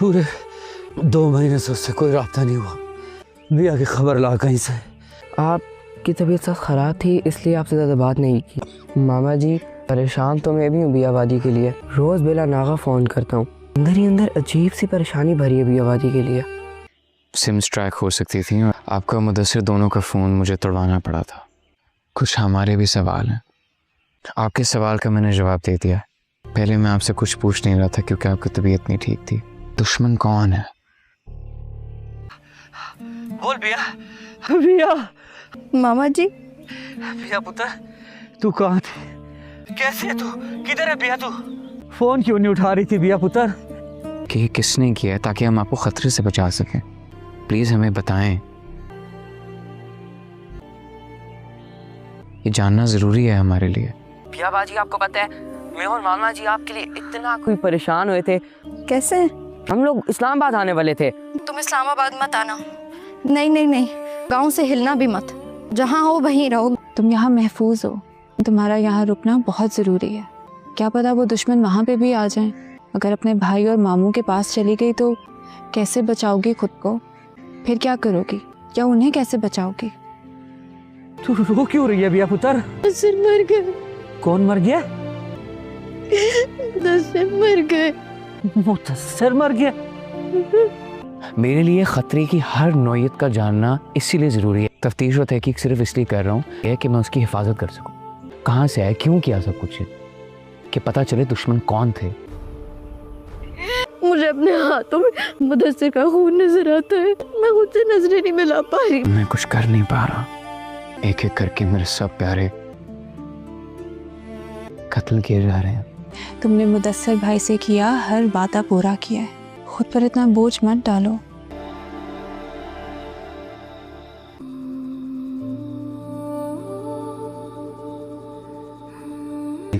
पूरे 2 महीने से उससे कोई राब्ता नहीं हुआ। बिया की खबर ला कहीं से। आपकी तबीयत सब ख़राब थी इसलिए आपसे ज़्यादा बात नहीं की। मामा जी परेशान तो मैं भी हूँ बियावादी के लिए। रोज़ बेला नागा फ़ोन करता हूँ। अंदर ही अंदर अजीब सी परेशानी भरी है बियावादी के लिए। सिम्स ट्रैक हो सकती थी और आपका मुदस्सिर दोनों का फ़ोन मुझे तोड़वाना पड़ा था। कुछ हमारे भी सवाल हैं। आपके सवाल का मैंने जवाब दे दिया। पहले मैं आपसे कुछ पूछ नहीं रहा था क्योंकि आपकी तबीयत नहीं ठीक थी। दुश्मन कौन है? बोल बिया। बिया मामा जी। बिया पुत्र, तू कहाँ थी? कैसे है तू? किधर है बिया तू? फोन क्यों नहीं उठा रही थी बिया पुत्र? कि किसने किया है ताकि हम आपको खतरे से बचा सकें? प्लीज हमें बताएं। ये जानना जरूरी है हमारे लिए। बिया बाजी आपको पता है मैं और मामा जी आपके लिए इतना कोई परेशान हुए थे। कैसे? हम लोग इस्लामाबाद आने वाले थे। तुम इस्लामाबाद मत आना। नहीं नहीं नहीं, गांव से हिलना भी मत। जहाँ हो वहीं रहो। तुम यहाँ महफूज हो। तुम्हारा यहाँ रुकना बहुत ज़रूरी है। क्या पता वो दुश्मन वहाँ पे भी आ जाएं। अगर अपने भाई और मामू के पास चली गई तो कैसे बचाओगी खुद को? फिर क्या करोगी? या उन्हें कैसे बचाओगी? तू रो क्यों रही है बिया पुत्र? मुदस्सिर मर गए। कौन मर गया? मुदस्सिर मर गए। मुदस्सिर मर गया? मेरे लिए खतरे की हर नौयत का जानना इसीलिए ज़रूरी है। तफ्तीश और तहकीक सिर्फ इसलिए कर रहा हूँ कि मैं उसकी हिफाजत कर सकूँ। कहाँ से आए, क्यों किया सब कुछ, कि पता चले दुश्मन कौन थे। मुझे अपने हाथों में मुदस्सिर का खून नजर आता है। मैं खुद से नजरें नहीं मिला पा रही। मैं कुछ कर नहीं पा रहा। एक एक करके मेरे सब प्यारे कत्ल किए जा रहे हैं। तुमने मुदस्सिर भाई से किया हर वादा पूरा किया है। खुद पर इतना बोझ मत डालो।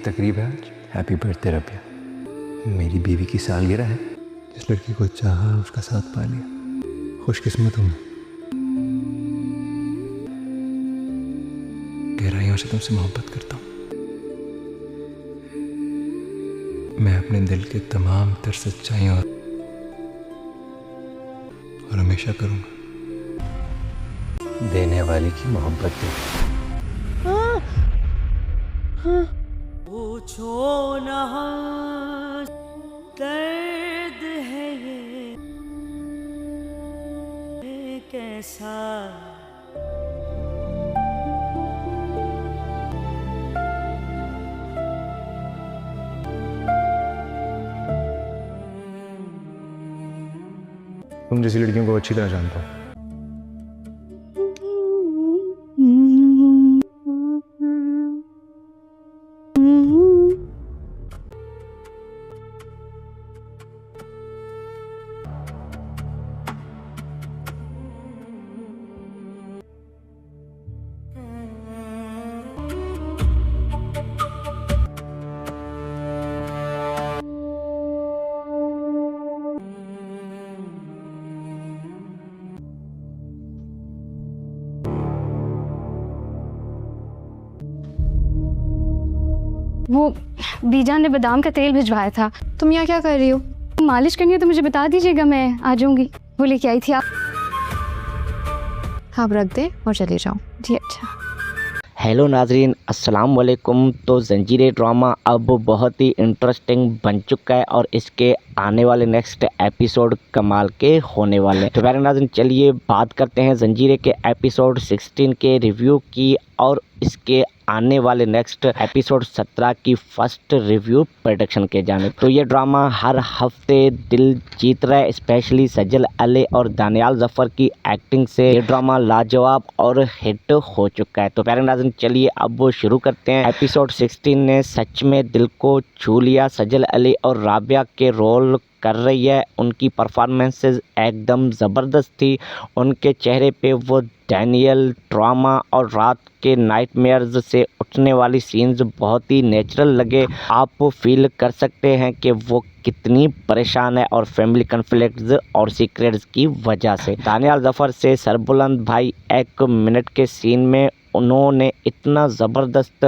तकरीब है आज। Happy birthday Rabia. मेरी बीवी की सालगिरह है। जिस लड़की को चाहा उसका साथ पा लिया। खुशकिस्मत हूँ। गहराइयों से तुमसे मोहब्बत करता हूँ। मैं अपने दिल के तमाम तर सच्चाइयों और हमेशा करूँगा। देने वाले की मोहब्बत दे। पूछो ना दर्द है ये कैसा। तुम जैसी लड़कियों को अच्छी तरह जानता हूँ। वो बीजान ने बादाम का तेल भिजवाया था। तुम यहाँ क्या कर रही हो? मालिश करनी है तो मुझे बता दीजिएगा, मैं आ जाऊंगी। वो लेके आई थी आप। आप रख दे और चले जाओ। जी अच्छा। हेलो नाजरीन, अस्सलाम वालेकुम। तो जंजीरें ड्रामा अब बहुत ही इंटरेस्टिंग बन चुका है और इसके आने वाले नेक्स्ट एपिसोड कमाल के होने वाले हैं। तो प्यारे नाज़रीन, चलिए बात करते हैं जंजीरें के एपिसोड 16 के रिव्यू की और इसके आने वाले नेक्स्ट एपिसोड 17 की फर्स्ट रिव्यू प्रोडक्शन के जाने। तो ये ड्रामा हर हफ्ते दिल जीत रहा है, स्पेशली सजल अली और दानियाल जफ़र की एक्टिंग से ये ड्रामा लाजवाब और हिट हो चुका है। तो प्यारे नाज़रीन, चलिए अब वो शुरू करते हैं। एपिसोड 16 ने सच में दिल को छू लिया। सजल अली और राबिया के रोल कर रही है। उनकी परफॉर्मेंसेस एकदम ज़बरदस्त थी। उनके चेहरे पे वो डैनियल, ड्रामा और रात के नाइटमेयर्स से उठने वाली सीन्स बहुत ही नेचुरल लगे। आप फील कर सकते हैं कि वो कितनी परेशान है और फैमिली कॉन्फ्लिक्ट्स और सीक्रेट्स की वजह से। दानियाल जफ़र से सरबुलंद भाई 1 मिनट के सीन में उन्होंने इतना ज़बरदस्त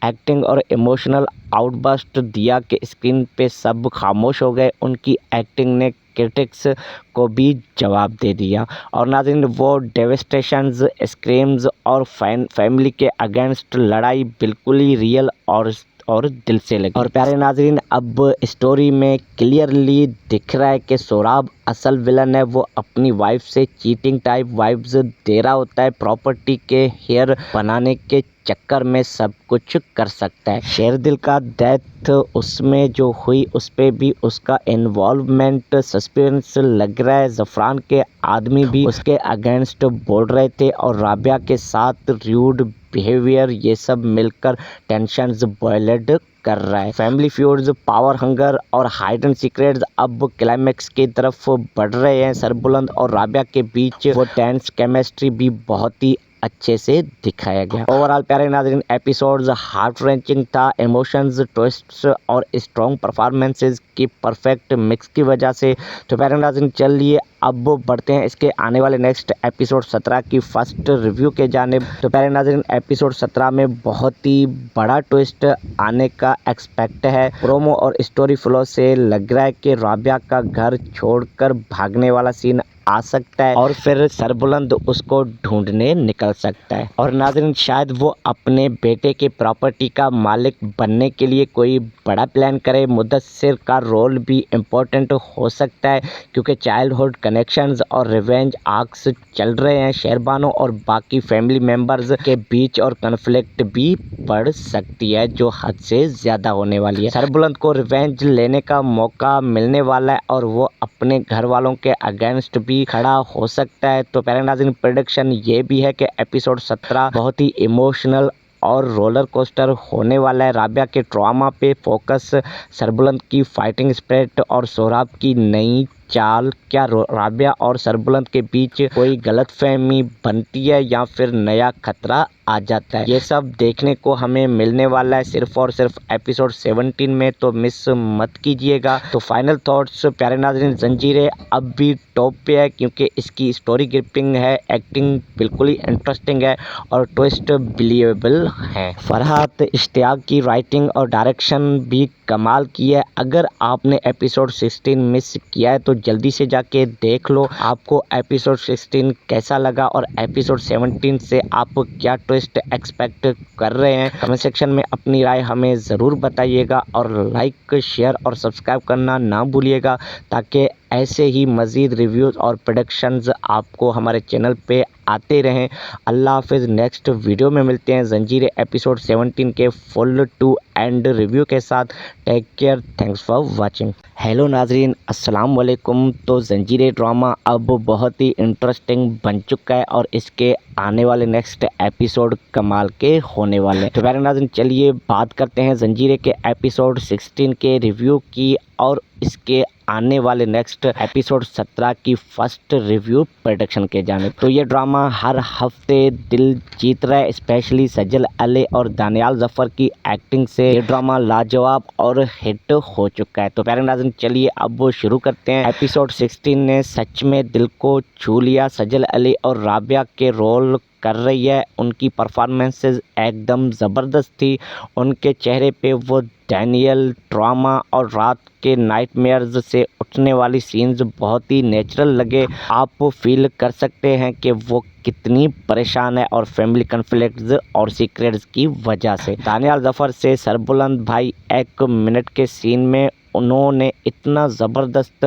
एक्टिंग और इमोशनल आउटबर्स्ट दिया कि स्क्रीन पे सब खामोश हो गए। उनकी एक्टिंग ने क्रिटिक्स को भी जवाब दे दिया। और नाज़रीन वो डेविस्टेशंस, स्क्रीम्स और फैमिली के अगेंस्ट लड़ाई बिल्कुल ही रियल और दिल से लगी। और प्यारे नाज़रीन अब स्टोरी में क्लियरली दिख रहा है कि सोहराब असल विलन है। वो अपनी वाइफ से चीटिंग टाइप वाइब्स दे रहा होता है, प्रॉपर्टी के हेयर बनाने के चक्कर में सब कुछ कर सकता है। शेरदिल का डेथ उसमें जो हुई उस पे भी उसका इन्वॉल्वमेंट सस्पेंस लग रहा है। ज़फ़रान के आदमी भी उसके अगेंस्ट बोल रहे थे और राबिया के साथ र्यूड बिहेवियर ये सब मिलकर टेंशन्स बॉयलेड कर रहा है। फैमिली फ्यूड्स, पावर हंगर और हाइड एंड सीक्रेट्स अब क्लाइमैक्स की तरफ बढ़ रहे हैं। सरबुलंद और राबिया के बीच वो टेंस केमिस्ट्री भी बहुत ही अच्छे से दिखाया गया। ओवरऑल प्यारे नाज़रीन एपिसोड्स हार्ट रेंचिंग था। इमोशंस, ट्विस्ट्स और स्ट्रॉन्ग परफॉर्मेंसेस की परफेक्ट मिक्स की वजह से। तो प्यारे नाज़रीन चलिए अब बढ़ते हैं इसके आने वाले नेक्स्ट एपिसोड 17 की फर्स्ट रिव्यू के जानिब। तो प्यारे नाज़रीन एपिसोड 17 में बहुत ही बड़ा ट्विस्ट आने का एक्सपेक्ट है। प्रोमो और स्टोरी फ्लो से लग रहा है कि राबिया का घर छोड़कर भागने वाला सीन आ सकता है और फिर सरबुलंद उसको ढूंढने निकल सकता है। और नाज़रीन शायद वो अपने बेटे के प्रॉपर्टी का मालिक बनने के लिए कोई बड़ा प्लान करे। मुदस्सिर का रोल भी इम्पोर्टेंट हो सकता है क्योंकि चाइल्डहुड कनेक्शंस और रिवेंज आर्क्स चल रहे हैं। शेरबानो और बाकी फैमिली मेम्बर्स के बीच और कन्फ्लिक्ट भी बढ़ सकती है जो हद से ज़्यादा होने वाली है। सरबुलंद को रिवेंज लेने का मौका मिलने वाला है और वो अपने घर वालों के अगेंस्ट भी खड़ा हो सकता है। तो प्यारे नाज़रीन प्रेडिक्शन ये भी है कि एपिसोड 17 बहुत ही इमोशनल और रोलर कोस्टर होने वाला है। राबिया के ट्रॉमा पे फोकस, सरबुलंद की फाइटिंग स्पिरिट और सोहराब की नई चाल। क्या राबिया और सरबुलंद के बीच कोई गलतफहमी बनती है या फिर नया खतरा आ जाता है? ये सब देखने को हमें मिलने वाला है सिर्फ और सिर्फ एपिसोड 17 में, तो मिस मत कीजिएगा। तो फाइनल थॉट्स प्यारे नाज़रीन जंजीरें अब भी टॉप पे है क्योंकि इसकी स्टोरी ग्रिपिंग है, एक्टिंग बिल्कुल ही इंटरेस्टिंग है और ट्विस्ट बिलीवेबल है। फरहात इश्तियाक की राइटिंग और डायरेक्शन भी कमाल की है। अगर आपने एपिसोड 16 मिस किया है तो जल्दी से जाके देख लो आपको एपिसोड 16 कैसा लगा और एपिसोड 17 से आप क्या ट्विस्ट एक्सपेक्ट कर रहे हैं। कमेंट सेक्शन में अपनी राय हमें ज़रूर बताइएगा और लाइक, शेयर और सब्सक्राइब करना ना भूलिएगा ताकि ऐसे ही मज़ीद रिव्यूज़ और प्रोडक्शंस आपको हमारे चैनल पे आते रहें। अल्लाह हाफिज़। नेक्स्ट वीडियो में मिलते हैं जंजीरें एपिसोड 17 के फुल टू एंड रिव्यू के साथ। Take care, thanks for watching. Hello नाजरीन, अस्सलाम वालेकुम। तो जंजीरें ड्रामा अब बहुत ही इंटरेस्टिंग बन चुका है और इसके आने वाले नेक्स्ट एपिसोड कमाल के होने वाले हैं। तो प्यारे नाज़रीन चलिए बात करते हैं जंजीरें के एपिसोड 16 के रिव्यू की और इसके आने वाले नेक्स्ट एपिसोड 17 की फर्स्ट रिव्यू प्रोडक्शन के जानिब। तो ये ड्रामा हर हफ्ते दिल जीत रहा है, स्पेशली सजल अली और दानियाल जफ़र की एक्टिंग से ये ड्रामा लाजवाब और हिट हो चुका है। तो प्यारे नाज़रीन चलिए अब वो शुरू करते हैं। एपिसोड 16 ने सच में दिल को छू लिया। सजल अली और राबिया के रोल कर रही है, उनकी परफॉर्मेंसेस एकदम ज़बरदस्त थी। उनके चेहरे पे वो डैनियल, ट्रॉमा और रात के नाइटमेयर्स से उठने वाली सीन्स बहुत ही नेचुरल लगे। आप फील कर सकते हैं कि वो कितनी परेशान है और फैमिली कन्फ्लिक्ट्स और सीक्रेट्स की वजह से। दानियाल जफ़र से सरबुलंद भाई 1 मिनट के सीन में उन्होंने इतना ज़बरदस्त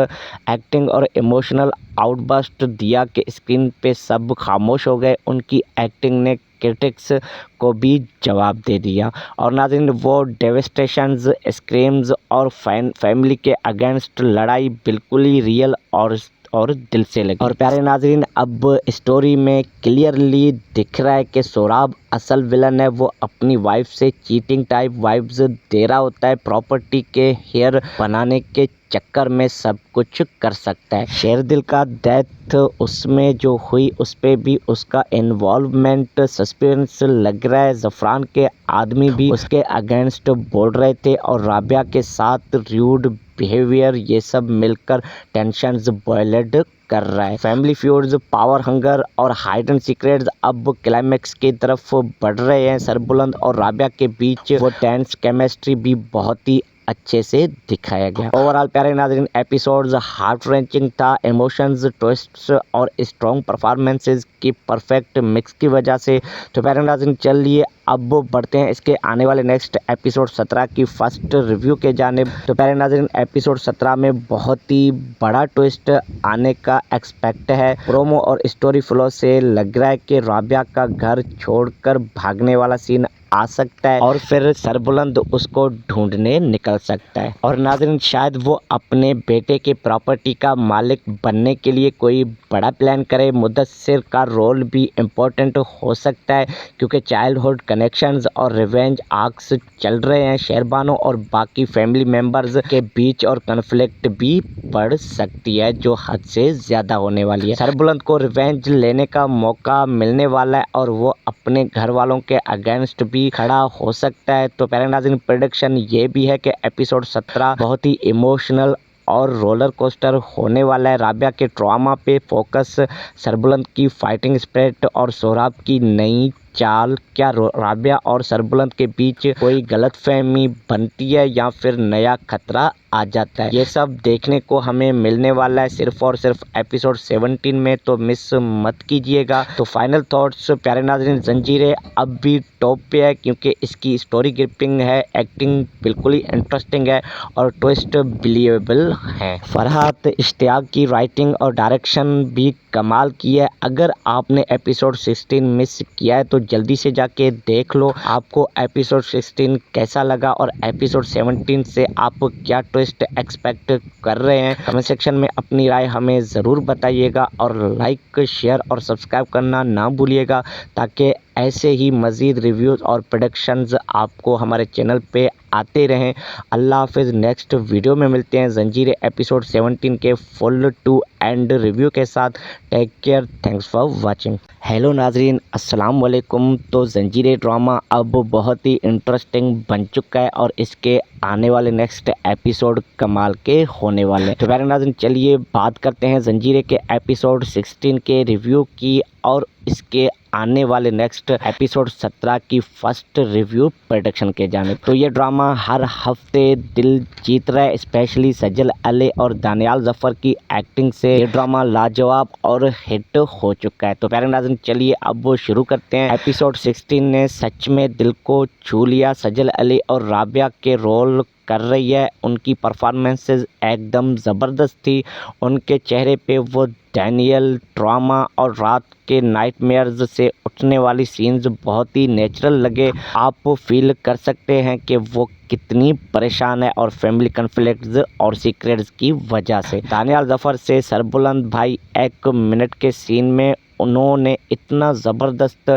एक्टिंग और इमोशनल आउटबर्स्ट दिया कि स्क्रीन पे सब खामोश हो गए। उनकी एक्टिंग ने क्रिटिक्स को भी जवाब दे दिया। और नाज़रीन वो डेविस्टेशंस, स्क्रीम्स और फैमिली के अगेंस्ट लड़ाई बिल्कुल ही रियल और दिल से लगी। और प्यारे नाज़रीन अब स्टोरी में क्लियरली दिख रहा है कि सोहराब असल विलन है। वो अपनी वाइफ से चीटिंग टाइप वाइब्स दे रहा होता है, प्रॉपर्टी के हेयर बनाने के चक्कर में सब कुछ कर सकता है। शेरदिल का डेथ उसमें जो हुई उस पे भी उसका इन्वॉल्वमेंट सस्पेंस लग रहा है। ज़फ़रान के आदमी भी उसके अगेंस्ट बोल रहे थे और राबिया के साथ र्यूड बिहेवियर ये सब मिलकर टेंशन्स बॉयलेड कर रहा है। फैमिली फ्यूड्स, पावर हंगर और हाइड एंड सीक्रेट्स अब क्लाइमैक्स की तरफ बढ़ रहे हैं। सरबुलंद और राबिया के बीच वो टेंस केमिस्ट्री भी बहुत ही अच्छे से दिखाया गया। ओवरऑल प्यारे नाज़रीन एपिसोड्स हार्ट रेंचिंग था, इमोशंस, ट्विस्ट्स और स्ट्रॉन्ग परफॉर्मेंसेस की परफेक्ट मिक्स की वजह से। तो प्यारे नाज़रीन चलिए अब बढ़ते हैं इसके आने वाले नेक्स्ट एपिसोड 17 की फर्स्ट रिव्यू के जानिब। तो प्यारे नाज़रीन एपिसोड 17 में बहुत ही बड़ा ट्विस्ट आने का एक्सपेक्ट है। प्रोमो और स्टोरी फ्लो से लग रहा है कि राबिया का घर छोड़कर भागने वाला सीन आ सकता है और फिर सरबुलंद उसको ढूंढने निकल सकता है। और नाज़रीन शायद वो अपने बेटे के प्रॉपर्टी का मालिक बनने के लिए कोई बड़ा प्लान करे। मुदस्सिर का रोल भी इम्पोर्टेंट हो सकता है क्योंकि चाइल्डहुड कनेक्शंस और रिवेंज आर्क्स चल रहे हैं। शेरबानो और बाकी फैमिली मेम्बर्स के बीच और कन्फ्लिक्ट भी बढ़ सकती है जो हद से ज़्यादा होने वाली है। सरबुलंद को रिवेंज लेने का मौका मिलने वाला है और वो अपने घर वालों के अगेंस्ट भी खड़ा हो सकता है। तो प्यारे नाज़रीन प्रेडिक्शन ये भी है कि एपिसोड 17 बहुत ही इमोशनल और रोलर कोस्टर होने वाला है। राबिया के ट्रॉमा पे फोकस, सरबुलंद की फाइटिंग स्पिरिट और सोहराब की नई चाल। क्या राबिया और सरबुलंद के बीच कोई गलतफहमी बनती है या फिर नया खतरा आ जाता है? ये सब देखने को हमें मिलने वाला है सिर्फ और सिर्फ एपिसोड 17 में, तो मिस मत कीजिएगा। तो फाइनल थॉट्स प्यारे नाज़रीन जंजीरें अब भी टॉप पे है क्योंकि इसकी स्टोरी ग्रिपिंग है, एक्टिंग बिल्कुल ही इंटरेस्टिंग है और ट्विस्ट बिलीवेबल है। फरहात इश्तियाक की राइटिंग और डायरेक्शन भी कमाल की है। अगर आपने एपिसोड 16 मिस किया है तो जल्दी से जाके देख लो आपको एपिसोड 16 कैसा लगा और एपिसोड 17 से आप क्या ट्विस्ट एक्सपेक्ट कर रहे हैं। कमेंट सेक्शन में अपनी राय हमें ज़रूर बताइएगा और लाइक, शेयर और सब्सक्राइब करना ना भूलिएगा ताकि ऐसे ही मज़ीद रिव्यूज़ और प्रोडक्शंस आपको हमारे चैनल पे आते रहें। अल्लाह हाफिज़। नेक्स्ट वीडियो में मिलते हैं जंजीरें एपिसोड 17 के फुल टू एंड रिव्यू के साथ। Take care, thanks for watching. Hello नाजरीन, अस्सलाम वालेकुम। तो जंजीरें ड्रामा अब बहुत ही इंटरेस्टिंग बन चुका है और इसके आने वाले नेक्स्ट एपिसोड कमाल के होने वाले हैं। तो प्यारे नाज़रीन चलिए बात करते हैं जंजीरें के एपिसोड 16 के रिव्यू की और इसके आने वाले नेक्स्ट एपिसोड 17 की फर्स्ट रिव्यू प्रोडक्शन के जानिब। तो ये ड्रामा हर हफ्ते दिल जीत रहा है, स्पेशली सजल अली और दानियाल जफ़र की एक्टिंग से ये ड्रामा लाजवाब और हिट हो चुका है। तो प्यारे नाज़रीन चलिए अब वो शुरू करते हैं। एपिसोड 16 ने सच में दिल को छू लिया। सजल अली और राबिया के रोल कर रही है, उनकी परफॉर्मेंसेस एकदम ज़बरदस्त थी। उनके चेहरे पे वो डैनियल, ट्रॉमा और रात के नाइटमेयर्स से उठने वाली सीन्स बहुत ही नेचुरल लगे। आप फील कर सकते हैं कि वो कितनी परेशान है और फैमिली कन्फ्लिक्ट्स और सीक्रेट्स की वजह से। दानियाल जफ़र से सरबुलंद भाई 1 मिनट के सीन में उन्होंने इतना ज़बरदस्त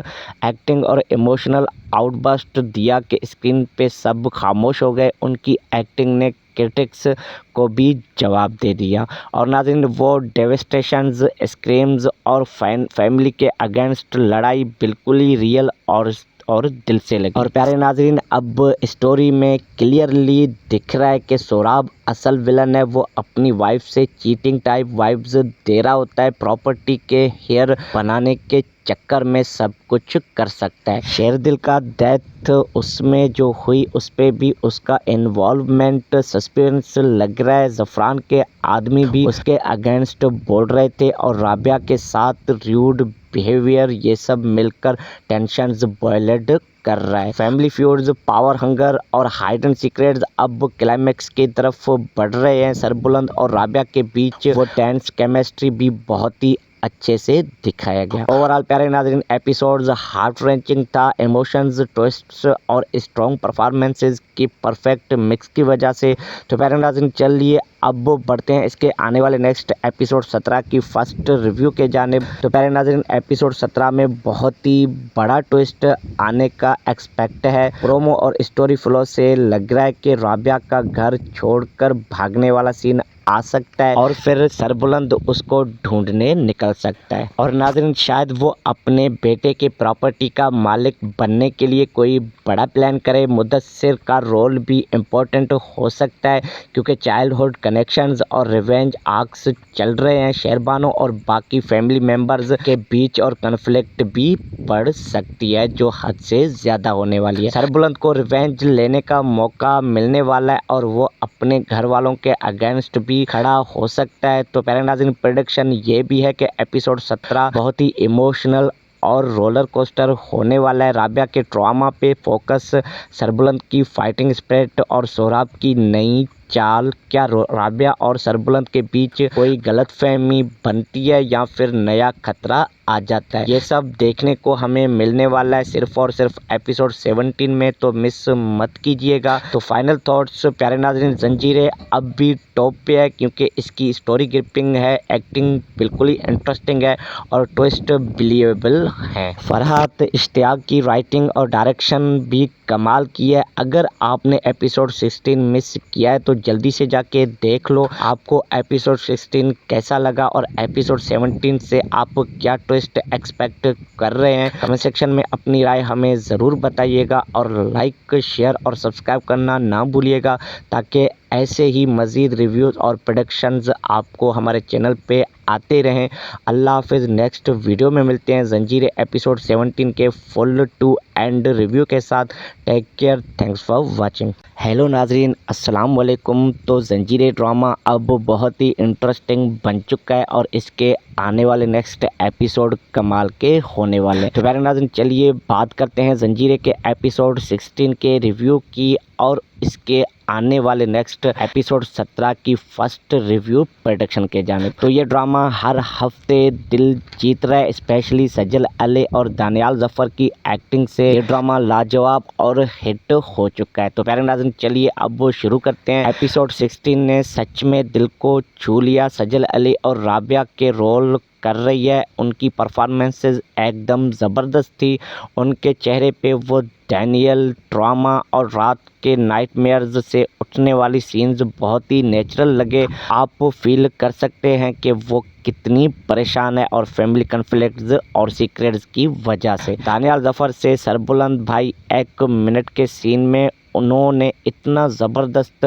एक्टिंग और इमोशनल आउटबर्स्ट दिया कि स्क्रीन पे सब खामोश हो गए। उनकी एक्टिंग ने क्रिटिक्स को भी जवाब दे दिया। और नाज़रीन वो डेविस्टेशंस, स्क्रीम्स और फैमिली के अगेंस्ट लड़ाई बिल्कुल ही रियल और दिल से लगी। और प्यारे नाज़रीन अब स्टोरी में क्लियरली दिख रहा है कि सोहराब असल विलन है। वो अपनी वाइफ से चीटिंग टाइप वाइब्स दे रहा होता है। प्रॉपर्टी के हेयर बनाने के चक्कर में सब कुछ कर सकता है। शेरदिल का डेथ उसमें जो हुई उस पर भी उसका इन्वॉल्वमेंट सस्पेंस लग रहा है। ज़फ़रान के आदमी भी उसके अगेंस्ट बोल रहे थे और राबिया के साथ रूड बिहेवियर, ये सब मिलकर टेंशन्स बॉयलेड कर रहा है। फैमिली फ्यूड्स, पावर हंगर और हाइडन सीक्रेट्स अब क्लाइमैक्स की तरफ बढ़ रहे हैं। सरबुलंद और राबिया के बीच वो टेंस केमिस्ट्री भी बहुत ही अच्छे से दिखाया गया। ओवरऑल प्यारे नाज़रीन एपिसोड्स हार्ट रेंचिंग था। इमोशंस, ट्विस्ट्स और स्ट्रॉन्ग परफॉर्मेंसेस की परफेक्ट मिक्स की वजह से। तो प्यारे नाज़रीन चलिए अब बढ़ते हैं इसके आने वाले नेक्स्ट एपिसोड 17 की फर्स्ट रिव्यू के जानिब। तो प्यारे नाज़रीन एपिसोड 17 में बहुत ही बड़ा ट्विस्ट आने का एक्सपेक्ट है। प्रोमो और स्टोरी फ्लो से लग रहा है कि राबिया का घर छोड़कर भागने वाला सीन आ सकता है और फिर सरबुलंद उसको ढूंढने निकल सकता है। और नाज़रीन, शायद वो अपने बेटे के प्रॉपर्टी का मालिक बनने के लिए कोई बड़ा प्लान करे। मुदस्सिर का रोल भी इम्पोर्टेंट हो सकता है क्योंकि चाइल्डहुड कनेक्शंस और रिवेंज आर्क्स चल रहे हैं। शेरबानो और बाकी फैमिली मेम्बर्स के बीच और कन्फ्लिक्ट भी बढ़ सकती है जो हद से ज़्यादा होने वाली है। सरबुलंद को रिवेंज लेने का मौका मिलने वाला है और वो अपने घर वालों के अगेंस्ट भी खड़ा हो सकता है। तो प्यारे नाज़रीन, प्रेडिक्शन ये भी है कि एपिसोड 17 बहुत ही इमोशनल और रोलर कोस्टर होने वाला है। राबिया के ट्रॉमा पे फोकस, सरबुलंद की फाइटिंग स्पिरिट और सोहराब की नई चाल। क्या राबिया और सरबुलंद के बीच कोई गलतफहमी बनती है या फिर नया खतरा आ जाता है? ये सब देखने को हमें मिलने वाला है सिर्फ और सिर्फ एपिसोड 17 में, तो मिस मत कीजिएगा। तो फाइनल थॉट्स प्यारे नाज़रीन, जंजीरें अब भी टॉप पे है क्योंकि इसकी स्टोरी ग्रिपिंग है, एक्टिंग बिल्कुल ही इंटरेस्टिंग है और ट्विस्ट बिलीवेबल है। फरहात इश्तियाक की राइटिंग और डायरेक्शन भी कमाल की है। अगर आपने एपिसोड 16 मिस किया है तो जल्दी से जाके देख लो। आपको एपिसोड 16 कैसा लगा और एपिसोड 17 से आप क्या ट्विस्ट एक्सपेक्ट कर रहे हैं? कमेंट सेक्शन में अपनी राय हमें ज़रूर बताइएगा और लाइक, शेयर और सब्सक्राइब करना ना भूलिएगा ताकि ऐसे ही मज़ीद रिव्यूज़ और प्रोडक्शंस आपको हमारे चैनल पे आते रहें। अल्लाह हाफिज़। नेक्स्ट वीडियो में मिलते हैं जंजीरें एपिसोड 17 के फुल टू एंड रिव्यू के साथ। Take care, thanks for watching. Hello नाजरीन, अस्सलाम वालेकुम। तो जंजीरें ड्रामा अब बहुत ही इंटरेस्टिंग बन चुका है और इसके आने वाले नेक्स्ट एपिसोड कमाल के होने वाले हैं। तो प्यारे नाज़रीन, चलिए बात करते हैं जंजीरें के एपिसोड 16 के रिव्यू की और इसके आने वाले नेक्स्ट एपिसोड 17 की फर्स्ट रिव्यू प्रोडक्शन के जानिब। तो ये ड्रामा हर हफ्ते दिल जीत रहा है, स्पेशली सजल अली और दानियाल जफ़र की एक्टिंग से ये ड्रामा लाजवाब और हिट हो चुका है। तो प्यारे नाज़रीन, चलिए अब वो शुरू करते हैं। एपिसोड 16 ने सच में दिल को छू लिया। सजल अली और राबिया के रोल कर रही है, उनकी परफॉर्मेंसेस एकदम ज़बरदस्त थी। उनके चेहरे पे वो डैनियल, ट्रॉमा और रात के नाइटमेयर्स से उठने वाली सीन्स बहुत ही नेचुरल लगे। आप फील कर सकते हैं कि वो कितनी परेशान है और फैमिली कन्फ्लिक्ट्स और सीक्रेट्स की वजह से। दानियाल जफ़र से सरबुलंद भाई 1 मिनट के सीन में उन्होंने इतना ज़बरदस्त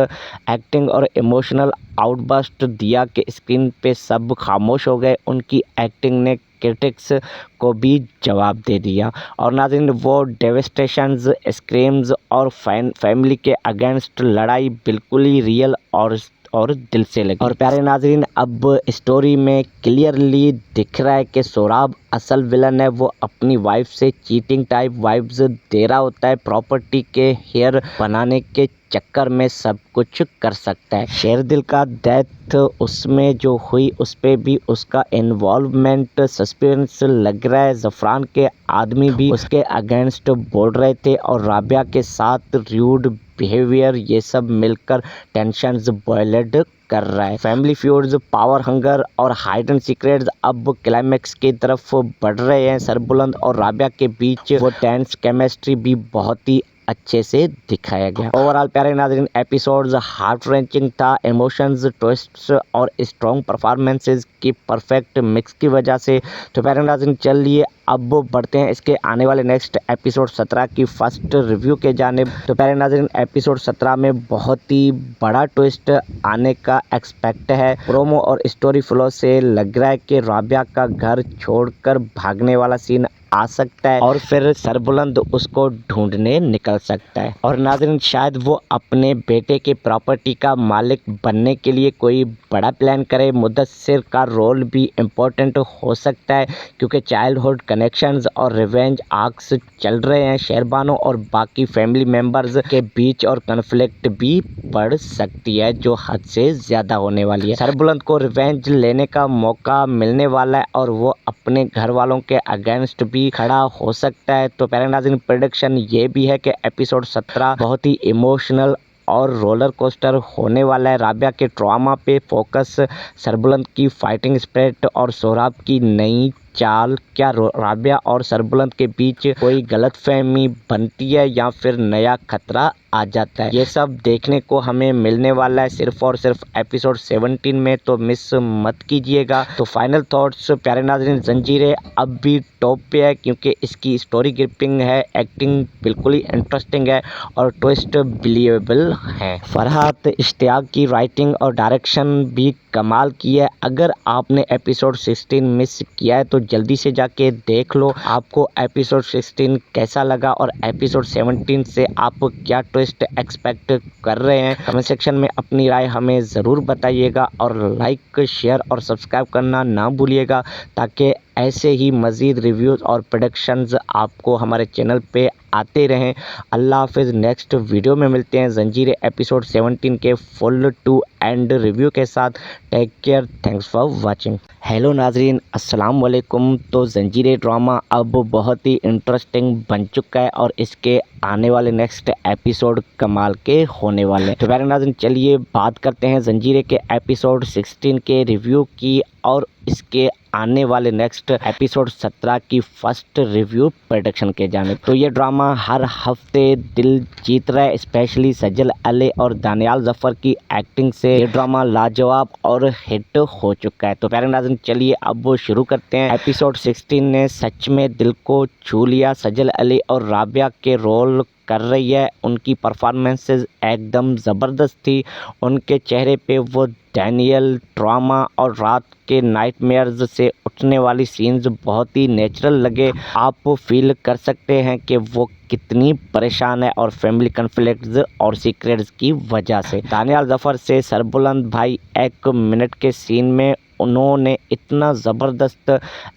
एक्टिंग और इमोशनल आउटबर्स्ट दिया कि स्क्रीन पे सब खामोश हो गए। उनकी एक्टिंग ने क्रिटिक्स को भी जवाब दे दिया। और नाज़रीन, वो डेविस्टेशंस, स्क्रीम्स और फैमिली के अगेंस्ट लड़ाई बिल्कुल ही रियल और दिल से लगी। और प्यारे नाज़रीन, अब स्टोरी में क्लियरली दिख रहा है कि सोहराब असल विलन है। वो अपनी वाइफ से चीटिंग टाइप वाइब्स दे रहा होता है। प्रॉपर्टी के हेयर बनाने के चक्कर में सब कुछ कर सकता है। शेरदिल का डेथ उसमें जो हुई उस पर भी उसका इन्वॉल्वमेंट सस्पेंस लग रहा है। ज़फ़रान के आदमी भी उसके अगेंस्ट बोल रहे थे और राबिया के साथ रूड बिहेवियर, ये सब मिलकर टेंशन्स बॉयलेड कर रहा है। फैमिली फ्यूड्स, पावर हंगर और हाइडन सीक्रेट्स अब क्लाइमैक्स की तरफ बढ़ रहे हैं। सरबुलंद और राबिया के बीच वो टेंस केमिस्ट्री भी बहुत ही अच्छे से दिखाया गया। ओवरऑल प्यारे नाज़रीन, एपिसोड्स हार्ट रेंचिंग था। इमोशंस, ट्विस्ट्स और स्ट्रॉन्ग परफॉर्मेंसेस की परफेक्ट मिक्स की वजह से। तो प्यारे नाज़रीन, चलिए अब बढ़ते हैं इसके आने वाले नेक्स्ट एपिसोड 17 की फर्स्ट रिव्यू के जानिब। तो प्यारे नाज़रीन, एपिसोड 17 में बहुत ही बड़ा ट्विस्ट आने का एक्सपेक्ट है। प्रोमो और स्टोरी फ्लो से लग रहा है कि राबिया का घर छोड़कर भागने वाला सीन आ सकता है और फिर सरबुलंद उसको ढूंढने निकल सकता है। और नाज़रीन, शायद वो अपने बेटे के प्रॉपर्टी का मालिक बनने के लिए कोई बड़ा प्लान करे। मुदस्सिर का रोल भी इम्पोर्टेंट हो सकता है क्योंकि चाइल्डहुड कनेक्शंस और रिवेंज आर्क्स चल रहे हैं। शेरबानो और बाकी फैमिली मेम्बर्स के बीच और कन्फ्लिक्ट भी बढ़ सकती है जो हद से ज़्यादा होने वाली है। सरबुलंद को रिवेंज लेने का मौका मिलने वाला है और वो अपने घर वालों के अगेंस्ट भी खड़ा हो सकता है। तो प्यारे नाज़रीन, प्रेडिक्शन ये भी है कि एपिसोड 17 बहुत ही इमोशनल और रोलर कोस्टर होने वाला है। राबिया के ट्रॉमा पे फोकस, सरबुलंद की फाइटिंग स्पिरिट और सोहराब की नई चाल, क्या राबिया और सरबुलंद के बीच कोई गलतफहमी बनती है या फिर नया खतरा आ जाता है, ये सब देखने को हमें मिलने वाला है सिर्फ और सिर्फ एपिसोड 17 में, तो मिस मत कीजिएगा। तो फाइनल थॉट्स प्यारे नाज़रीन, जंजीरें अब भी टॉप पे है क्योंकि इसकी स्टोरी ग्रिपिंग है, एक्टिंग बिल्कुल ही इंटरेस्टिंग है और ट्विस्ट बिलीवेबल है। फरहात इश्तियाक की राइटिंग और डायरेक्शन भी कमाल की है। अगर आपने एपिसोड 16 मिस किया है तो जल्दी से जाके देख लो, आपको एपिसोड 16 कैसा लगा और एपिसोड 17 से आप क्या ट्विस्ट एक्सपेक्ट कर रहे हैं। कमेंट सेक्शन में अपनी राय हमें ज़रूर बताइएगा और लाइक, शेयर और सब्सक्राइब करना ना भूलिएगा ताकि ऐसे ही मज़ीद रिव्यूज़ और प्रोडक्शंस आपको हमारे चैनल पे आते रहें। अल्लाह हाफिज़। नेक्स्ट वीडियो में मिलते हैं जंजीरें एपिसोड 17 के फुल टू एंड रिव्यू के साथ। Take care, thanks for watching. Hello नाजरीन, अस्सलाम वालेकुम। तो जंजीरें ड्रामा अब बहुत ही इंटरेस्टिंग बन चुका है और इसके आने वाले नेक्स्ट एपिसोड कमाल के होने वाले। तो प्यारे नाज़रीन, चलिए बात करते हैं जंजीरें के एपिसोड 16 के रिव्यू की और इसके आने वाले नेक्स्ट एपिसोड 17 की फर्स्ट रिव्यू प्रोडक्शन के जाने। तो ये ड्रामा हर हफ्ते दिल जीत रहा है, स्पेशली सजल अली और दानियाल जफ़र की एक्टिंग से ये ड्रामा लाजवाब और हिट हो चुका है। तो प्यारे नाज़रीन, चलिए अब वो शुरू करते हैं। एपिसोड 16 ने सच में दिल को छू लिया। सजल अली और राबिया के रोल कर रही है, उनकी परफॉर्मेंसेस एकदम ज़बरदस्त थी। उनके चेहरे पे वो डैनियल, ड्रामा और रात के नाइटमेयर्स से उठने वाली सीन्स बहुत ही नेचुरल लगे। आप फील कर सकते हैं कि वो कितनी परेशान है और फैमिली कन्फ्लिक्ट्स और सीक्रेट्स की वजह से। दानियाल जफ़र से सरबुलंद भाई 1 मिनट के सीन में उन्होंने इतना ज़बरदस्त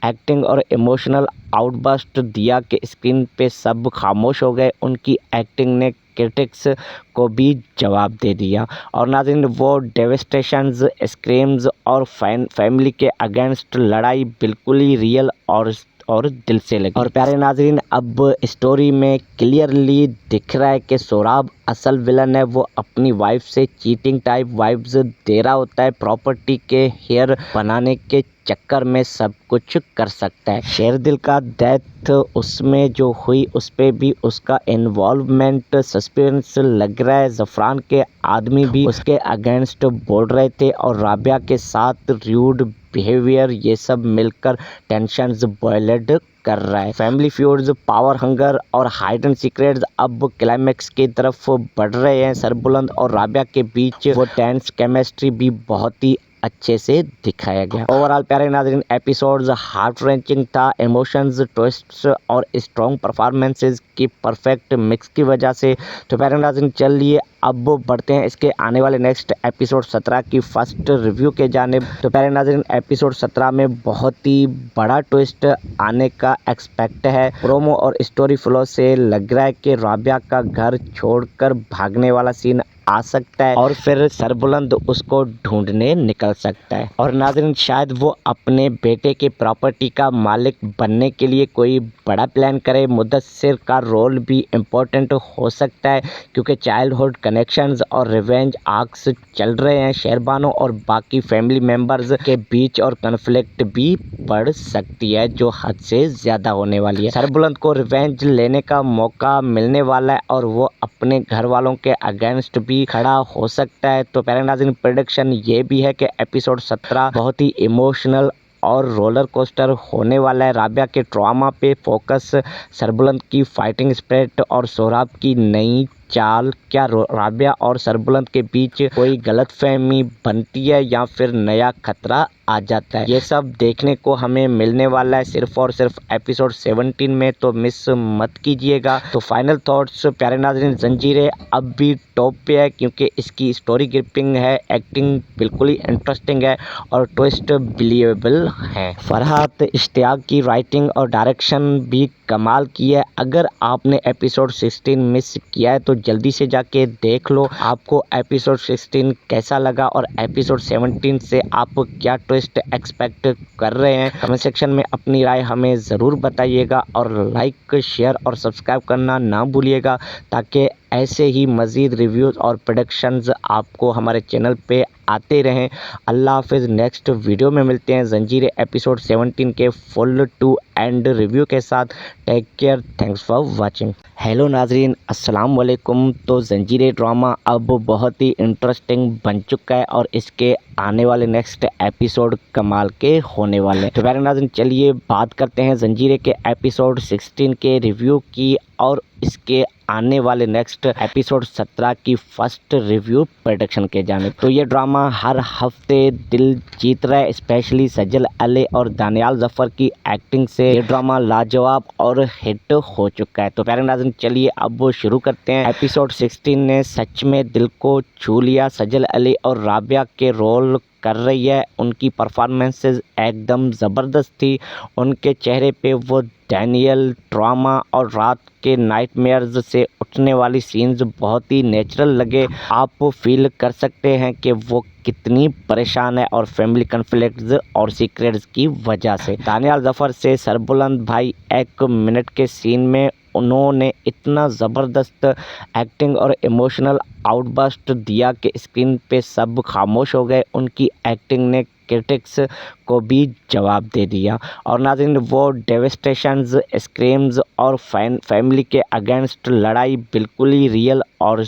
एक्टिंग और इमोशनल आउटबर्स्ट दिया कि स्क्रीन पे सब खामोश हो गए। उनकी एक्टिंग ने क्रिटिक्स को भी जवाब दे दिया। और नाज़रीन, वो डेविस्टेशंस, स्क्रीम्स और फैमिली के अगेंस्ट लड़ाई बिल्कुल ही रियल और दिल से लगी। और प्यारे नाज़रीन, अब स्टोरी में क्लियरली दिख रहा है कि सोराब असल विलन है। वो अपनी वाइफ से चीटिंग टाइप वाइब्स दे रहा होता है। प्रॉपर्टी के हेयर बनाने के चक्कर में सब कुछ कर सकता है। शेरदिल का डेथ उसमें जो हुई उस पर भी उसका इन्वॉल्वमेंट सस्पेंस लग रहा है। ज़फ़रान के आदमी भी उसके अगेंस्ट बोल रहे थे और राबिया के साथ रूड बिहेवियर, ये सब मिलकर टेंशन्स बॉयलेड कर रहा है। फैमिली फ्यूड्स, पावर हंगर और हाइड एंड सीक्रेट्स अब क्लाइमैक्स की तरफ बढ़ रहे हैं। सरबुलंद और राबिया के बीच वो टेंस केमिस्ट्री भी बहुत ही अच्छे से दिखाया गया। ओवरऑल प्यारे नाज़रीन, एपिसोड्स हार्ट रेंचिंग था। इमोशंस, ट्विस्ट्स और स्ट्रॉन्ग परफॉर्मेंसेस की परफेक्ट मिक्स की वजह से। तो प्यारे नाज़रीन, चलिए अब बढ़ते हैं इसके आने वाले नेक्स्ट एपिसोड 17 की फर्स्ट रिव्यू के जानिब। तो प्यारे नाज़रीन, एपिसोड 17 में बहुत ही बड़ा ट्विस्ट आने का एक्सपेक्ट है। प्रोमो और स्टोरी फ्लो से लग रहा है कि राबिया का घर छोड़कर भागने वाला सीन आ सकता है और फिर सरबुलंद उसको ढूंढने निकल सकता है। और नाज़रीन, शायद वो अपने बेटे के प्रॉपर्टी का मालिक बनने के लिए कोई बड़ा प्लान करे। मुदस्सिर का रोल भी इम्पोर्टेंट हो सकता है क्योंकि चाइल्डहुड कनेक्शंस और रिवेंज आर्क्स चल रहे हैं। शेरबानो और बाकी फैमिली मेम्बर्स के बीच और कन्फ्लिक्ट भी बढ़ सकती है जो हद से ज़्यादा होने वाली है। सरबुलंद को रिवेंज लेने का मौका मिलने वाला है और वो अपने घर वालों के अगेंस्ट भी खड़ा हो सकता है। तो प्यारे नाज़रीन, प्रेडिक्शन ये भी है कि एपिसोड 17 बहुत ही इमोशनल और रोलर कोस्टर होने वाला है। राबिया के ट्रॉमा पे फोकस, सरबुलंद की फाइटिंग स्पिरिट और सोराब की नई चाल, क्या राबिया और सरबुलंद के बीच कोई गलतफहमी बनती है या फिर नया खतरा आ जाता है, ये सब देखने को हमें मिलने वाला है सिर्फ और सिर्फ एपिसोड 17 में, तो मिस मत कीजिएगा। तो फाइनल थॉट्स प्यारे नाज़रीन, जंजीरें अब भी टॉप पे है क्योंकि इसकी स्टोरी ग्रिपिंग है, एक्टिंग बिल्कुल ही इंटरेस्टिंग है और ट्विस्ट बिलीवेबल है। फरहात इश्तियाक की राइटिंग और डायरेक्शन भी कमाल की है। अगर आपने एपिसोड 16 मिस किया है तो जल्दी से जाके देख लो, आपको एपिसोड 16 कैसा लगा और एपिसोड 17 से आप क्या ट्विस्ट एक्सपेक्ट कर रहे हैं। कमेंट सेक्शन में अपनी राय हमें ज़रूर बताइएगा और लाइक, शेयर और सब्सक्राइब करना ना भूलिएगा ताकि ऐसे ही मज़ीद रिव्यूज़ और प्रोडक्शंस आपको हमारे चैनल पे आते रहें। अल्लाह हाफिज़। नेक्स्ट वीडियो में मिलते हैं ज़ंजीरें एपिसोड 17 के फुल टू एंड रिव्यू के साथ। Take care, thanks for watching. Hello नाजरीन, अस्सलाम वालेकुम। तो ज़ंजीरें ड्रामा अब बहुत ही इंटरेस्टिंग बन चुका है और इसके आने वाले नेक्स्ट एपिसोड कमाल के होने वाले हैं। तो प्यारे नाज़रीन, चलिए बात करते हैं ज़ंजीरें के एपिसोड 16 के रिव्यू की और इसके आने वाले नेक्स्ट एपिसोड 17 की फर्स्ट रिव्यू प्रोडक्शन के जानिब। तो ये ड्रामा हर हफ्ते दिल जीत रहा है, स्पेशली सजल अली और दानियाल जफ़र की एक्टिंग से ये ड्रामा लाजवाब और हिट हो चुका है। तो प्यारे नाज़रीन, चलिए अब वो शुरू करते हैं। एपिसोड 16 ने सच में दिल को छू लिया। सजल अली और राबिया के रोल कर रही है, उनकी परफॉर्मेंसेस एकदम ज़बरदस्त थी। उनके चेहरे पे वो डैनियल, ड्रामा और रात के नाइटमेयर्स से उठने वाली सीन्स बहुत ही नेचुरल लगे। आप फील कर सकते हैं कि वो कितनी परेशान है और फैमिली कन्फ्लिक्ट्स और सीक्रेट्स की वजह से। दानियाल जफ़र से सरबुलंद भाई 1 मिनट के सीन में उन्होंने इतना ज़बरदस्त एक्टिंग और इमोशनल आउटबर्स्ट दिया कि स्क्रीन पे सब खामोश हो गए। उनकी एक्टिंग ने क्रिटिक्स को भी जवाब दे दिया। और नाज़रीन, वो डेविस्टेशंस, स्क्रीम्स और फैमिली के अगेंस्ट लड़ाई बिल्कुल ही रियल और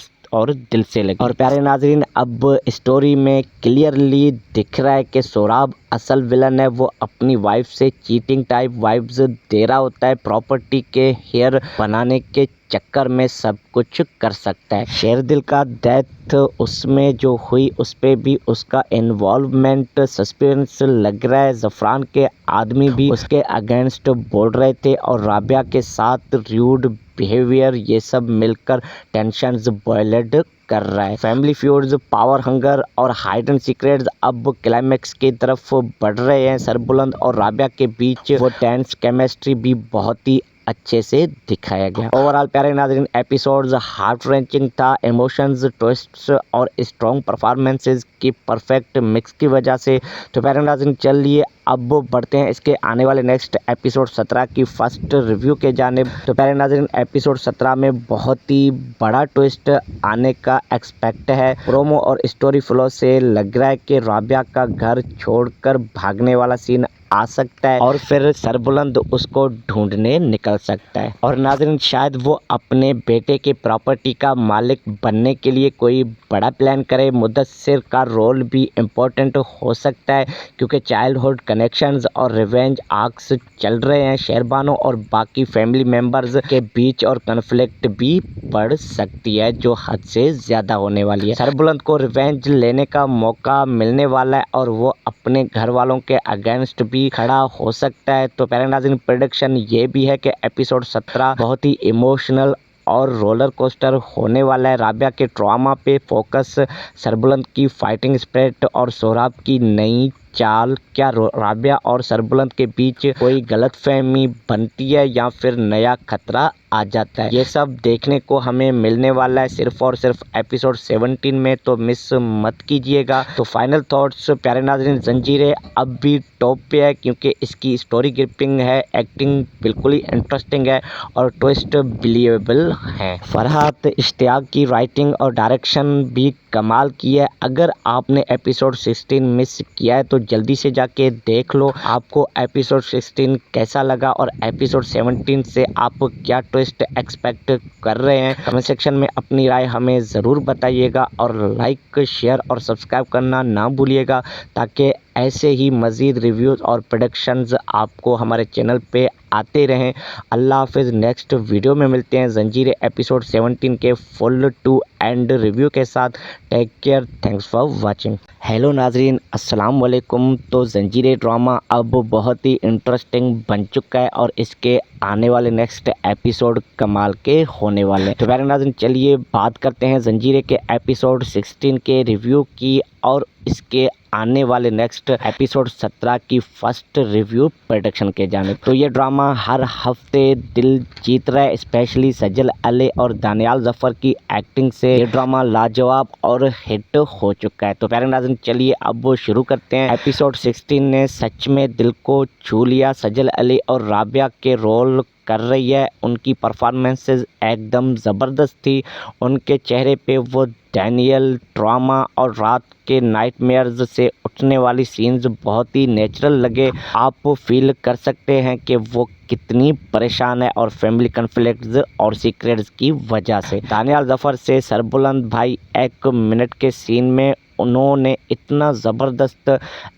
दिल से लगी। और प्यारे नाज़रीन, अब स्टोरी में क्लियरली दिख रहा है कि सोराब असल विलन है। वो अपनी वाइफ से चीटिंग टाइप वाइब्स दे रहा होता है। प्रॉपर्टी के हेयर बनाने के चक्कर में सब कुछ कर सकता है। शेरदिल का डेथ उसमें जो हुई उस पर भी उसका इन्वॉल्वमेंट सस्पेंस लग रहा है। ज़फ़रान के आदमी भी उसके अगेंस्ट बोल रहे थे और राबिया के साथ र्यूड बिहेवियर, ये सब मिलकर टेंशन्स बॉयलेड कर रहा है। फैमिली फ्यूड्स, पावर हंगर और हाइडन सीक्रेट्स अब क्लाइमैक्स की तरफ बढ़ रहे हैं। सरबुलंद और राबिया के बीच वो टेंस केमिस्ट्री भी बहुत ही अच्छे से दिखाया गया। ओवरऑल प्यारे नाज़रीन, एपिसोड्स हार्ट रेंचिंग था। इमोशंस, ट्विस्ट्स और स्ट्रॉन्ग परफॉर्मेंसेस की परफेक्ट मिक्स की वजह से। तो प्यारे नाज़रीन, चलिए अब बढ़ते हैं इसके आने वाले नेक्स्ट एपिसोड 17 की फर्स्ट रिव्यू के जानिब। तो प्यारे नाज़रीन, एपिसोड 17 में बहुत ही बड़ा ट्विस्ट आने का एक्सपेक्ट है। प्रोमो और स्टोरी फ्लो से लग रहा है कि राबिया का घर छोड़कर भागने वाला सीन आ सकता है और फिर सरबुलंद उसको ढूंढने निकल सकता है। और नाज़रीन, शायद वो अपने बेटे के प्रॉपर्टी का मालिक बनने के लिए कोई बड़ा प्लान करे। मुदस्सिर का रोल भी इम्पोर्टेंट हो सकता है क्योंकि चाइल्डहुड कनेक्शंस और रिवेंज आर्क्स चल रहे हैं। शेरबानो और बाकी फैमिली मेम्बर्स के बीच और कन्फ्लिक्ट भी बढ़ सकती है जो हद से ज़्यादा होने वाली है। सरबुलंद को रिवेंज लेने का मौका मिलने वाला है और वो अपने घर वालों के अगेंस्ट भी खड़ा हो सकता है। तो प्यारे नाज़रीन, प्रेडिक्शन ये भी है कि एपिसोड 17 बहुत ही इमोशनल और रोलर कोस्टर होने वाला है। राबिया के ट्रॉमा पे फोकस, सरबुलंद की फाइटिंग स्पिरिट और सोराब की नई चाल। क्या राबिया और सरबुलंद के बीच कोई गलतफहमी बनती है या फिर नया खतरा आ जाता है? ये सब देखने को हमें मिलने वाला है सिर्फ और सिर्फ एपिसोड 17 में, तो मिस मत कीजिएगा। तो फाइनल थॉट्स प्यारे नाज़रीन, ज़ंजीरें अब भी टॉप पे है क्योंकि इसकी स्टोरी ग्रिपिंग है, एक्टिंग बिल्कुल ही इंटरेस्टिंग है और ट्विस्ट बिलीवेबल है। फरहात इश्तियाक की राइटिंग और डायरेक्शन भी कमाल की है। अगर आपने एपिसोड 16 मिस किया है तो जल्दी से जाके देख लो। आपको एपिसोड 16 कैसा लगा और एपिसोड 17 से आप क्या ट्विस्ट एक्सपेक्ट कर रहे हैं? कमेंट सेक्शन में अपनी राय हमें ज़रूर बताइएगा और लाइक, शेयर और सब्सक्राइब करना ना भूलिएगा ताकि ऐसे ही मज़ीद रिव्यूज़ और प्रोडक्शंस आपको हमारे चैनल पे आते रहें। अल्लाह हाफिज़। नेक्स्ट वीडियो में मिलते हैं ज़ंजीरें एपिसोड 17 के फुल टू एंड रिव्यू के साथ। Take care, thanks for watching. Hello नाजरीन, अस्सलाम वालेकुम। तो ज़ंजीरें ड्रामा अब बहुत ही इंटरेस्टिंग बन चुका है और इसके आने वाले नेक्स्ट एपिसोड कमाल के होने वाले हैं। तो प्यारे नाज़रीन, चलिए बात करते हैं ज़ंजीरें के एपिसोड 16 के रिव्यू की और इसके आने वाले नेक्स्ट एपिसोड 17 की फर्स्ट रिव्यू प्रोडक्शन के जानिब। तो ये ड्रामा हर हफ्ते दिल जीत रहा है, स्पेशली सजल अली और दानियाल जफ़र की एक्टिंग से ये ड्रामा लाजवाब और हिट हो चुका है। तो प्यारे नाज़रीन, चलिए अब वो शुरू करते हैं। एपिसोड 16 ने सच में दिल को छू लिया। सजल अली और राबिया के रोल कर रही है। उनकी परफॉर्मेंसेस एकदम ज़बरदस्त थी। उनके चेहरे पे वो डैनियल, ट्रॉमा और रात के नाइटमेयर्स से उठने वाली सीन्स बहुत ही नेचुरल लगे। आप फील कर सकते हैं कि वो कितनी परेशान है और फैमिली कन्फ्लिक्ट्स और सीक्रेट्स की वजह से। दानियाल ज़फ़र से सरबुलंद भाई 1 मिनट के सीन में उन्होंने इतना ज़बरदस्त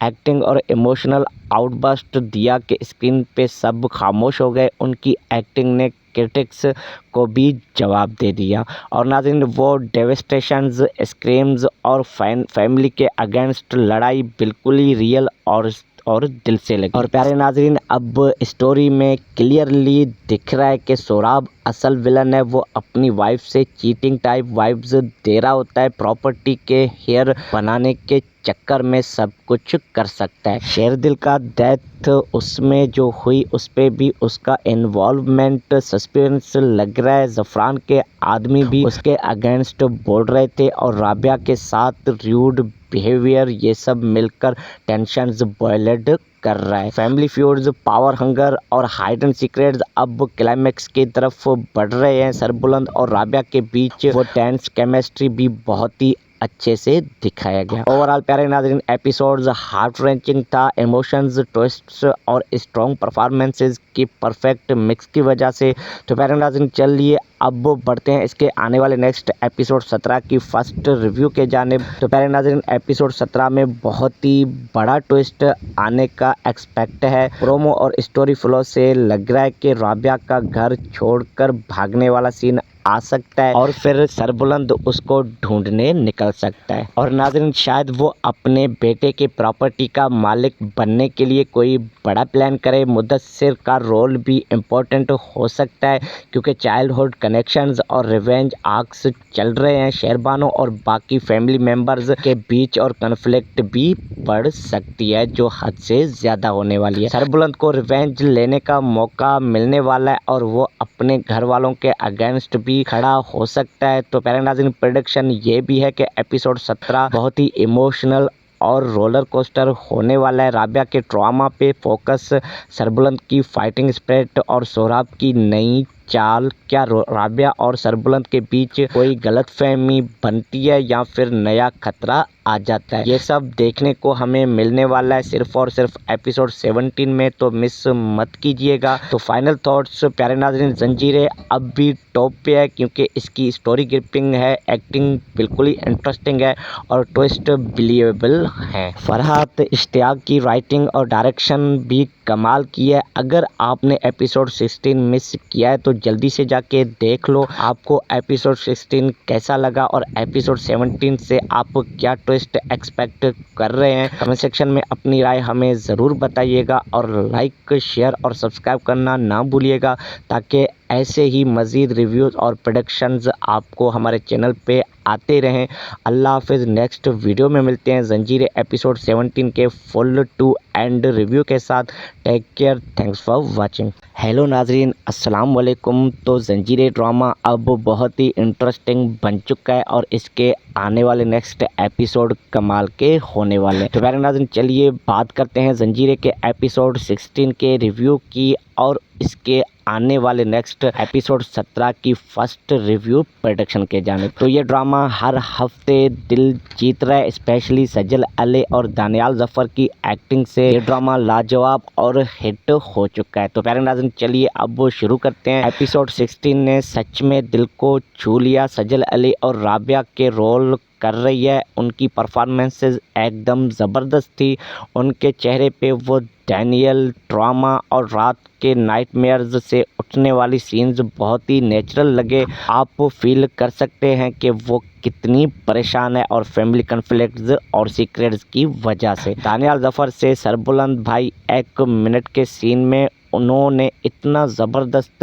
एक्टिंग और इमोशनल आउटबर्स्ट दिया कि स्क्रीन पे सब खामोश हो गए। उनकी एक्टिंग ने क्रिटिक्स को भी जवाब दे दिया। और नाज़रीन, वो डेविस्टेशंस, स्क्रीम्स और फैमिली के अगेंस्ट लड़ाई बिल्कुल ही रियल और दिल से लगी। और प्यारे नाज़रीन, अब स्टोरी में क्लियरली दिख रहा है कि सोराब असल विलन है। वो अपनी वाइफ से चीटिंग टाइप वाइब्स दे रहा होता है। प्रॉपर्टी के हेयर बनाने के चक्कर में सब कुछ कर सकता है। शेरदिल का डेथ उसमें जो हुई उस पर भी उसका इन्वॉल्वमेंट सस्पेंस लग रहा है। ज़फ़रान के आदमी भी उसके अगेंस्ट बोल रहे थे और राबिया के साथ रूड बिहेवियर, ये सब मिलकर टेंशन्स बॉयलेड कर रहा है। फैमिली फ्यूड्स, पावर हंगर और हाइडन सीक्रेट्स अब क्लाइमेक्स की तरफ बढ़ रहे हैं। सरबुलंद और राबिया के बीच वो टेंस केमिस्ट्री भी बहुत ही अच्छे से दिखाया गया। ओवरऑल प्यारे नाज़रीन, एपिसोड्स हार्ट रेंचिंग था। इमोशंस, ट्विस्ट्स और स्ट्रॉन्ग परफॉर्मेंसेस की परफेक्ट मिक्स की वजह से। तो प्यारे नाज़रीन, चलिए अब बढ़ते हैं इसके आने वाले नेक्स्ट एपिसोड 17 की फर्स्ट रिव्यू के जानिब। तो प्यारे नाज़रीन, एपिसोड 17 में बहुत ही बड़ा ट्विस्ट आने का एक्सपेक्ट है। प्रोमो और स्टोरी फ्लो से लग रहा है कि राबिया का घर छोड़कर भागने वाला सीन आ सकता है और फिर सरबुलंद उसको ढूंढने निकल सकता है। और नाज़रीन, शायद वो अपने बेटे के प्रॉपर्टी का मालिक बनने के लिए कोई बड़ा प्लान करे। मुदस्सिर का रोल भी इम्पोर्टेंट हो सकता है क्योंकि चाइल्डहुड कनेक्शंस और रिवेंज आर्क्स चल रहे हैं। शेरबानो और बाकी फैमिली मेम्बर्स के बीच और कन्फ्लिक्ट भी बढ़ सकती है जो हद से ज़्यादा होने वाली है। सरबुलंद को रिवेंज लेने का मौका मिलने वाला है और वो अपने घर वालों के अगेंस्ट भी खड़ा हो सकता है। तो प्यारे नाज़रीन, प्रेडिक्शन ये भी है कि एपिसोड 17 बहुत ही इमोशनल और रोलर कोस्टर होने वाला है। राबिया के ट्रॉमा पे फोकस, सरबुलंद की फाइटिंग स्पिरिट और सोराब की नई चाल। क्या राबिया और सरबुलंद के बीच कोई गलतफहमी बनती है या फिर नया खतरा आ जाता है? ये सब देखने को हमें मिलने वाला है सिर्फ और सिर्फ एपिसोड 17 में, तो मिस मत कीजिएगा। तो फाइनल थॉट्स प्यारे नाज़रीन, जंजीरें अब भी टॉप पे है क्योंकि इसकी स्टोरी ग्रिपिंग है, एक्टिंग बिल्कुल ही इंटरेस्टिंग है और ट्विस्ट बिलीवेबल है। फरहात इश्तियाक की राइटिंग और डायरेक्शन भी कमाल की है। अगर आपने एपिसोड 16 मिस किया है तो जल्दी से जाके देख लो। आपको एपिसोड 16 कैसा लगा और एपिसोड 17 से आप क्या ट्विस्ट एक्सपेक्ट कर रहे हैं? कमेंट सेक्शन में अपनी राय हमें ज़रूर बताइएगा और लाइक, शेयर और सब्सक्राइब करना ना भूलिएगा ताकि ऐसे ही मज़ीद रिव्यूज़ और प्रोडक्शंस आपको हमारे चैनल पे आते रहें। अल्लाह हाफिज़। नेक्स्ट वीडियो में मिलते हैं जंजीरें एपिसोड 17 के फुल टू एंड रिव्यू के साथ। Take care, thanks for watching. Hello नाजरीन, अस्सलाम वालेकुम। तो जंजीरें ड्रामा अब बहुत ही इंटरेस्टिंग बन चुका है और इसके आने वाले नेक्स्ट एपिसोड कमाल के होने वाले हैं। तो प्यारे नाज़रीन, चलिए बात करते हैं जंजीरें के एपिसोड 16 के रिव्यू की और इसके आने वाले नेक्स्ट एपिसोड 17 की फर्स्ट रिव्यू प्रोडक्शन के जाने। तो ये ड्रामा हर हफ्ते दिल जीत रहा है, स्पेशली सजल अली और दानियाल ज़फ़र की एक्टिंग से ये ड्रामा लाजवाब और हिट हो चुका है। तो प्यारे नाज़रीन, चलिए अब वो शुरू करते हैं। एपिसोड 16 ने सच में दिल को छू लिया। सजल अली और राबिया के रोल कर रही है। उनकी परफॉर्मेंसेस एकदम ज़बरदस्त थी। उनके चेहरे पे वो डैनियल, ट्रॉमा और रात के नाइटमेयर्स से उठने वाली सीन्स बहुत ही नेचुरल लगे। आप फील कर सकते हैं कि वो कितनी परेशान है और फैमिली कन्फ्लिक्ट्स और सीक्रेट्स की वजह से। दानियाल ज़फ़र से सरबुलंद भाई 1 मिनट के सीन में उन्होंने इतना ज़बरदस्त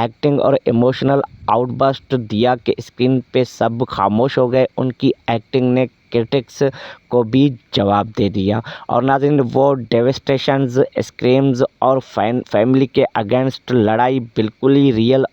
एक्टिंग और इमोशनल आउटबर्स्ट दिया कि स्क्रीन पे सब खामोश हो गए। उनकी एक्टिंग ने क्रिटिक्स को भी जवाब दे दिया। और नाज़रीन, वो डेविस्टेशंस, स्क्रीम्स और फैमिली के अगेंस्ट लड़ाई बिल्कुल ही रियल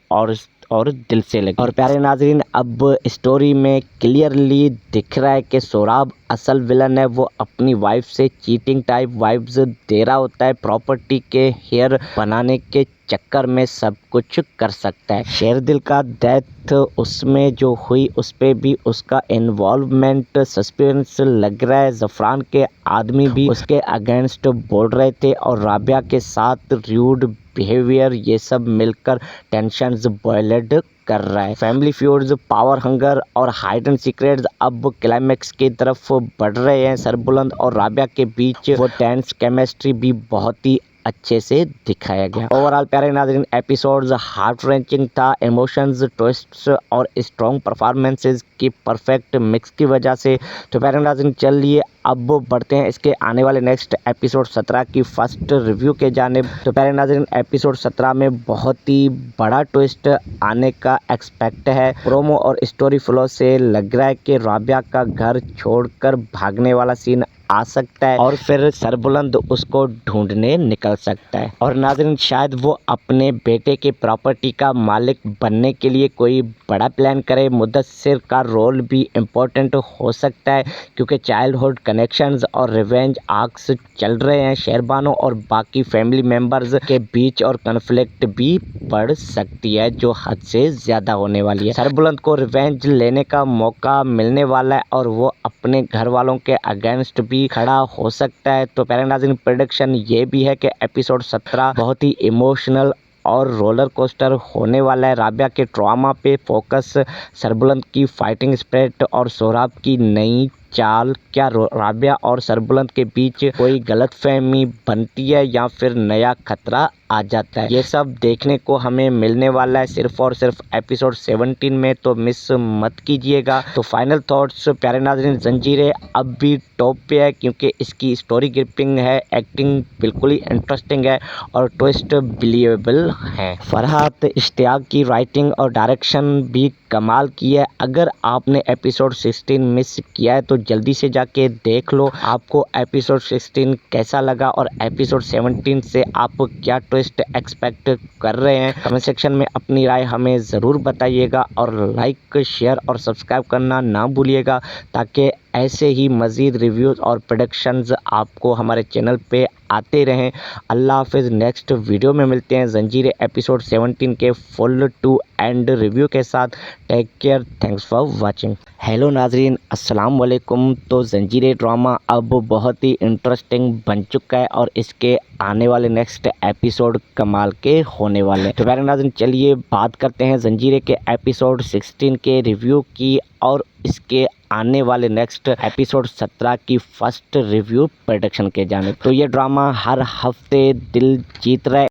और दिल से लगी। और प्यारे नाजरीन, अब स्टोरी में क्लियरली दिख रहा है कि सोराब असल विलन है। वो अपनी वाइफ से चीटिंग टाइप वाइब्स दे रहा होता है। प्रॉपर्टी के हेयर बनाने के चक्कर में सब कुछ कर सकता है। शेरदिल का डेथ उसमें जो हुई उस पे भी उसका इन्वॉल्वमेंट सस्पेंस लग रहा है। ज़फ़रान के आदमी भी उसके अगेंस्ट बोल रहे थे और राबिया के साथ रूड बिहेवियर, ये सब मिलकर टेंशन्स बॉयलेट कर रहा है। फैमिली फ्यूड्स, पावर हंगर और हाइड एंड सीक्रेट्स अब क्लाइमैक्स की तरफ बढ़ रहे हैं। सरबुलंद और राबिया के बीच वो टेंस केमिस्ट्री भी बहुत ही अच्छे से दिखाया गया। ओवरऑल प्यारे नाज़रीन, एपिसोड्स हार्ट रेंचिंग था। इमोशंस, ट्विस्ट्स और स्ट्रॉन्ग परफॉर्मेंसेस की परफेक्ट मिक्स की वजह से। तो प्यारे नाज़रीन, चलिए अब बढ़ते हैं इसके आने वाले नेक्स्ट एपिसोड 17 की फर्स्ट रिव्यू के जानिब। तो प्यारे नाज़रीन, एपिसोड 17 में बहुत ही बड़ा ट्विस्ट आने का एक्सपेक्ट है। प्रोमो और स्टोरी फ्लो से लग रहा है कि राबिया का घर छोड़कर भागने वाला सीन आ सकता है और फिर सरबुलंद उसको ढूंढने निकल सकता है। और नाज़रीन, शायद वो अपने बेटे के प्रॉपर्टी का मालिक बनने के लिए कोई बड़ा प्लान करे। मुदस्सिर का रोल भी इम्पोर्टेंट हो सकता है क्योंकि चाइल्डहुड कनेक्शंस और रिवेंज आर्क्स चल रहे हैं। शेरबानो और बाकी फैमिली मेम्बर्स के बीच और कन्फ्लिक्ट भी बढ़ सकती है जो हद से ज़्यादा होने वाली है। सरबुलंद को रिवेंज लेने का मौका मिलने वाला है और वो अपने घर वालों के अगेंस्ट भी खड़ा हो सकता है। तो प्यारे नाज़रीन, प्रेडिक्शन ये भी है कि एपिसोड 17 बहुत ही इमोशनल और रोलर कोस्टर होने वाला है। राबिया के ट्रॉमा पे फोकस, सरबुलंद की फाइटिंग स्पिरिट और सोराब की नई चाल। क्या राबिया और सरबुलंद के बीच कोई गलतफहमी बनती है या फिर नया खतरा आ जाता है? ये सब देखने को हमें मिलने वाला है सिर्फ और सिर्फ एपिसोड 17 में, तो मिस मत कीजिएगा। तो फाइनल थॉट्स प्यारे नाज़रीन, जंजीरें अब भी टॉप पे है क्योंकि इसकी स्टोरी ग्रिपिंग है, एक्टिंग बिल्कुल ही इंटरेस्टिंग है और ट्विस्ट बिलीवेबल है। फरहात इश्तियाक की राइटिंग और डायरेक्शन भी कमाल की है। अगर आपने एपिसोड 16 मिस किया है तो जल्दी से जाके देख लो। आपको एपिसोड 16 कैसा लगा और एपिसोड 17 से आप क्या ट्विस्ट एक्सपेक्ट कर रहे हैं? कमेंट सेक्शन में अपनी राय हमें ज़रूर बताइएगा और लाइक, शेयर और सब्सक्राइब करना ना भूलिएगा ताकि ऐसे ही मज़ीद रिव्यूज़ और प्रोडक्शंस आपको हमारे चैनल पे आते रहें। अल्लाह हाफिज़। नेक्स्ट वीडियो में मिलते हैं जंजीरें एपिसोड 17 के फुल टू एंड रिव्यू के साथ। Take care, thanks for watching. Hello नाजरीन, अस्सलाम वालेकुम। तो जंजीरें ड्रामा अब बहुत ही इंटरेस्टिंग बन चुका है और इसके आने वाले नेक्स्ट एपिसोड कमाल के होने वाले हैं। तो प्यारे नाज़रीन, चलिए बात करते हैं जंजीरें के एपिसोड 16 के रिव्यू की और इसके आने वाले नेक्स्ट एपिसोड 17 की फर्स्ट रिव्यू प्रेडिक्शन के जानिब। तो ये ड्रामा हर हफ्ते दिल जीत रहा है।